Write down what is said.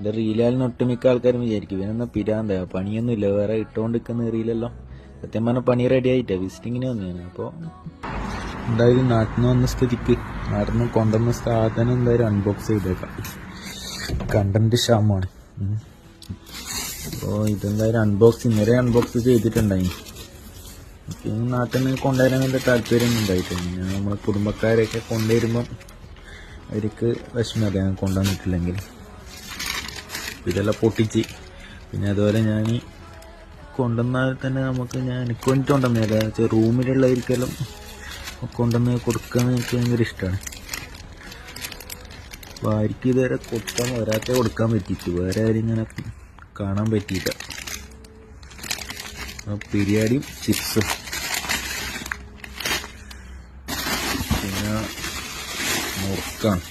എൻ്റെ റീലാലിന് ഒട്ടുമിക്ക ആൾക്കാരും വിചാരിക്കും ഇവനെന്നാ പിരാന്ത പണിയൊന്നുമില്ല വേറെ ഇട്ടുകൊണ്ടിരിക്കുന്ന റീലല്ലോ. സത്യം പറഞ്ഞാൽ പണി റെഡി ആയിട്ടാ വിസിറ്റിങ്ങിന് വന്നതാണ്. അപ്പോൾ എന്തായാലും നാട്ടിൽ നിന്ന് വന്ന സ്ഥിതിക്ക് നാട്ടിൽ നിന്ന് കൊണ്ടുവന്ന സാധനം എന്തായാലും അൺബോക്സ് ചെയ്തേക്കാം. കണ്ടന്റ് ക്ഷാമമാണ്. അപ്പോൾ ഇതെന്തായാലും ഇന്നലെ അൺബോക്സ് ചെയ്തിട്ടുണ്ടായി. എനിക്ക് നാട്ടിൽ നിന്ന് കൊണ്ടുവരാൻ വലിയ താല്പര്യമൊന്നും ഉണ്ടായിട്ടില്ല. ഞാൻ നമ്മളെ കുടുംബക്കാരെയൊക്കെ കൊണ്ടുവരുമ്പം അവർക്ക് വിഷമമൊക്കെ ഞാൻ കൊണ്ടുവന്നിട്ടില്ലെങ്കിൽ. ഇതെല്ലാം പൊട്ടിച്ച് പിന്നെ അതുപോലെ ഞാൻ കൊണ്ടുവന്നാൽ തന്നെ എനിക്ക് വേണ്ടിയിട്ട് കൊണ്ടുവന്നേക്കാം. വെച്ചാൽ റൂമിലുള്ളവർക്കെല്ലാം കൊണ്ടുവന്ന് കൊടുക്കാൻ എനിക്ക് ഭയങ്കര ഇഷ്ടമാണ്. അപ്പോൾ ആർക്കും ഇതുവരെ ഒരാൾക്കേ കൊടുക്കാൻ പറ്റിയിട്ട് വേറെ ആരും ഇങ്ങനെ കാണാൻ പറ്റിയില്ല. ബിരിയാണിയും ചിപ്സും പിന്നെ മുറുക്കാണ്.